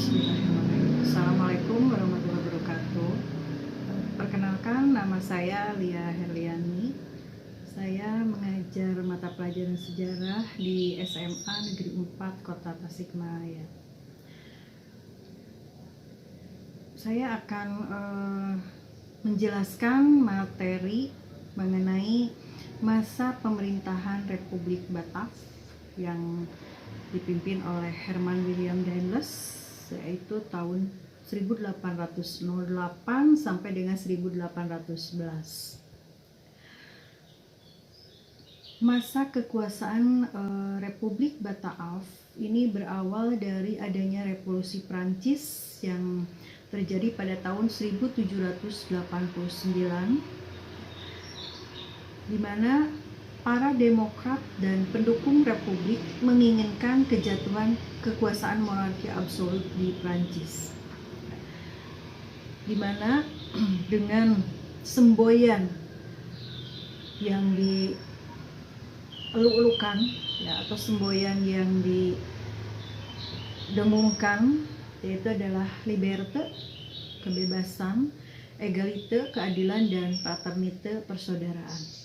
Bismillahirrahmanirrahim. Assalamualaikum warahmatullahi wabarakatuh. Perkenalkan, nama saya Lia Herliani. Saya mengajar mata pelajaran sejarah di SMA Negeri 4 Kota Tasikmalaya. Saya akan menjelaskan materi mengenai masa pemerintahan Republik Batak yang dipimpin oleh Herman William Daendels, yaitu tahun 1808 sampai dengan 1811. Masa kekuasaan Republik Bataaf ini berawal dari adanya Revolusi Prancis yang terjadi pada tahun 1789, di mana para demokrat dan pendukung Republik menginginkan kejatuhan kekuasaan monarki absolut di Prancis, di mana dengan semboyan yang dieluk-elukan atau semboyan yang didengungkan, yaitu adalah liberté, kebebasan, égalité, keadilan, dan fraternité, persaudaraan.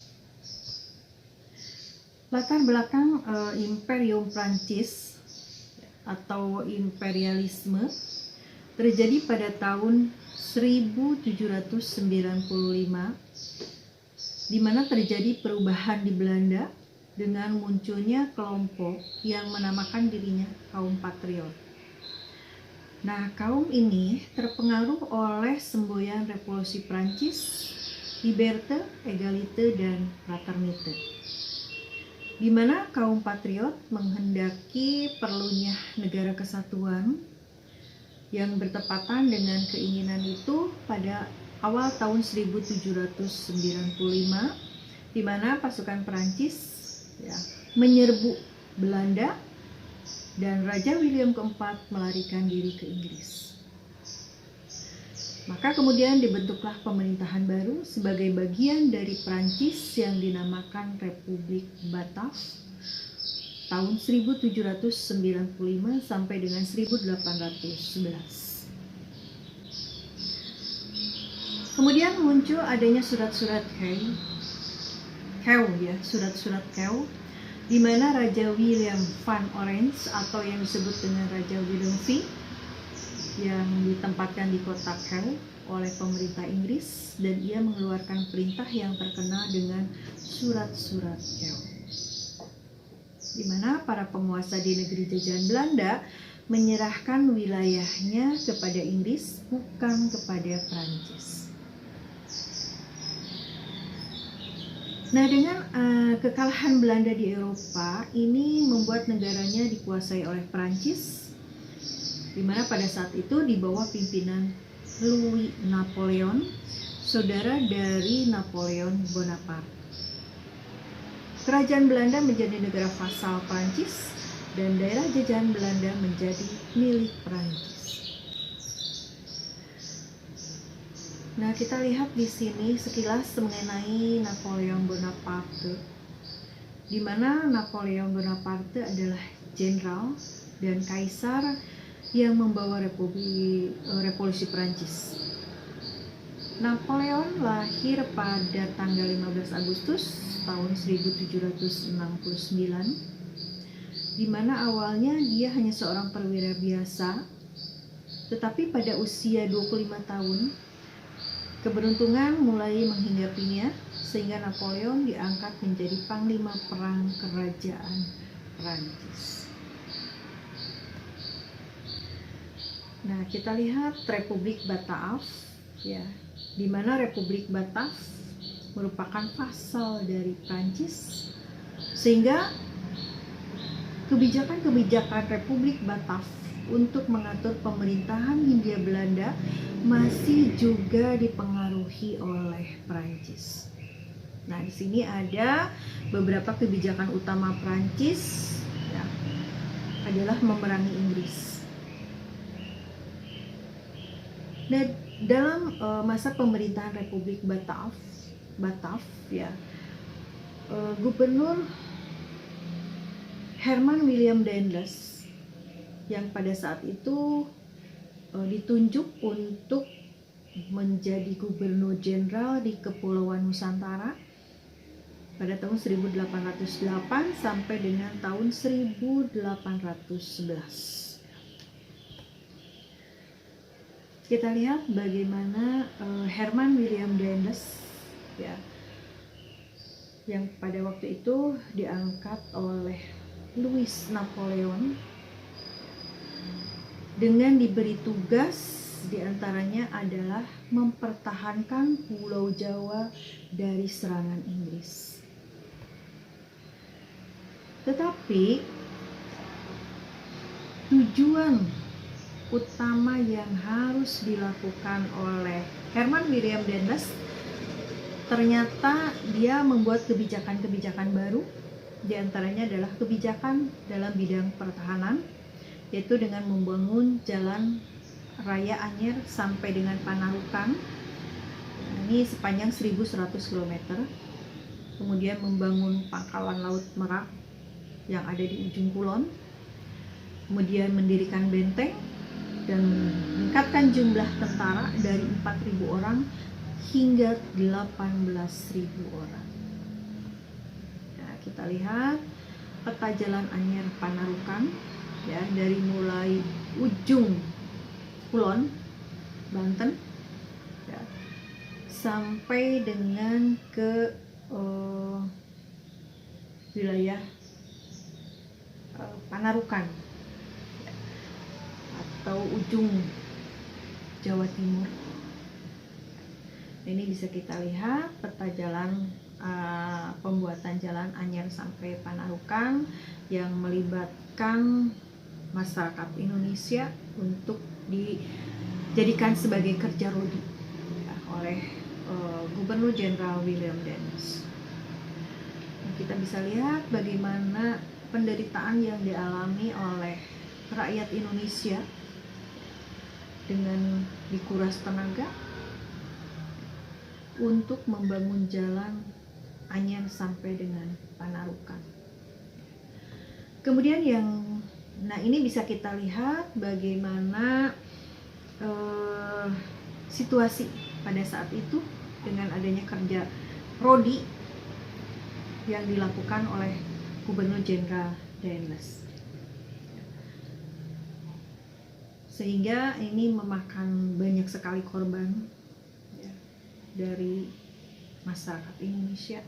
Latar belakang Imperium Prancis atau imperialisme terjadi pada tahun 1795, di mana terjadi perubahan di Belanda dengan munculnya kelompok yang menamakan dirinya kaum patriot. Nah, kaum ini terpengaruh oleh semboyan Revolusi Prancis, liberté, égalité, dan fraternité, di mana kaum patriot menghendaki perlunya negara kesatuan yang bertepatan dengan keinginan itu pada awal tahun 1795, di mana pasukan Perancis menyerbu Belanda dan Raja William keempat melarikan diri ke Inggris. Maka kemudian dibentuklah pemerintahan baru sebagai bagian dari Prancis yang dinamakan Republik Batak tahun 1795 sampai dengan 1811. Kemudian muncul adanya surat-surat surat-surat Kew, di mana Raja William van Orange atau yang disebut dengan Raja Willem V yang ditempatkan di kota Kew oleh pemerintah Inggris, dan ia mengeluarkan perintah yang terkenal dengan surat-surat Kew, di mana para penguasa di negeri jajahan Belanda menyerahkan wilayahnya kepada Inggris, bukan kepada Prancis. Nah, dengan kekalahan Belanda di Eropa ini membuat negaranya dikuasai oleh Prancis, di mana pada saat itu di bawah pimpinan Louis Napoleon, saudara dari Napoleon Bonaparte. Kerajaan Belanda menjadi negara vasal Prancis dan daerah jajahan Belanda menjadi milik Prancis. Nah, kita lihat di sini sekilas mengenai Napoleon Bonaparte, di mana Napoleon Bonaparte adalah jenderal dan kaisar yang membawa revolusi Prancis. Napoleon lahir pada tanggal 15 Agustus tahun 1769, di mana awalnya dia hanya seorang perwira biasa, tetapi pada usia 25 tahun keberuntungan mulai menghinggapinya sehingga Napoleon diangkat menjadi panglima perang kerajaan Prancis. Nah, kita lihat Republik Bataaf, di mana Republik Bataaf merupakan vasal dari Prancis, sehingga kebijakan-kebijakan Republik Bataaf untuk mengatur pemerintahan Hindia Belanda masih juga dipengaruhi oleh Prancis. Nah, di sini ada beberapa kebijakan utama Prancis adalah memerangi Inggris. Nah, dalam masa pemerintahan Republik Bataaf, Gubernur Herman William Daendels yang pada saat itu ditunjuk untuk menjadi gubernur jenderal di Kepulauan Nusantara pada tahun 1808 sampai dengan tahun 1811. Kita lihat bagaimana Herman William Daendels ya, yang pada waktu itu diangkat oleh Louis Napoleon dengan diberi tugas diantaranya adalah mempertahankan Pulau Jawa dari serangan Inggris. Tetapi tujuan utama yang harus dilakukan oleh Herman William Daendels, ternyata dia membuat kebijakan-kebijakan baru, diantaranya adalah kebijakan dalam bidang pertahanan, yaitu dengan membangun jalan Raya Anyer sampai dengan Panarukan. Ini sepanjang 1100 km. Kemudian membangun pangkalan laut Merak yang ada di ujung kulon. Kemudian mendirikan benteng dan meningkatkan jumlah tentara dari 4.000 orang hingga 18.000 orang. Nah, kita lihat peta jalan Anyer Panarukan ya, dari mulai ujung Kulon, Banten ya, sampai dengan ke wilayah Panarukan ya, atau ujung Jawa Timur. Ini bisa kita lihat peta jalan pembuatan jalan Anyer sampai Panarukan yang melibatkan masyarakat Indonesia untuk dijadikan sebagai kerja rodi ya, oleh Gubernur Jenderal William Daendels. Nah, kita bisa lihat bagaimana penderitaan yang dialami oleh rakyat Indonesia dengan dikuras tenaga untuk membangun jalan Anyer sampai dengan Panarukan. Kemudian ini bisa kita lihat bagaimana situasi pada saat itu dengan adanya kerja rodi yang dilakukan oleh Gubernur Jenderal Daendels, sehingga ini memakan banyak sekali korban ya, dari masyarakat Indonesia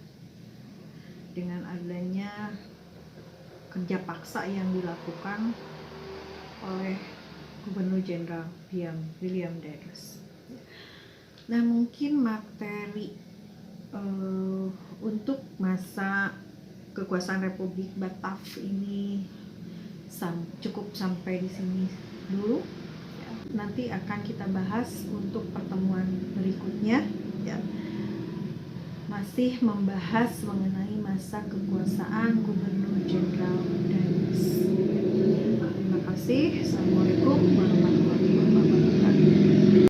dengan adanya kerja paksa yang dilakukan oleh Gubernur Jenderal William Daendels. Nah, mungkin materi untuk masa kekuasaan Republik Batak ini cukup sampai di sini dulu. Ya, nanti akan kita bahas untuk pertemuan berikutnya. Ya, masih membahas mengenai masa kekuasaan Gubernur Jenderal Daendels. Terima kasih. Assalamualaikum warahmatullahi wabarakatuh.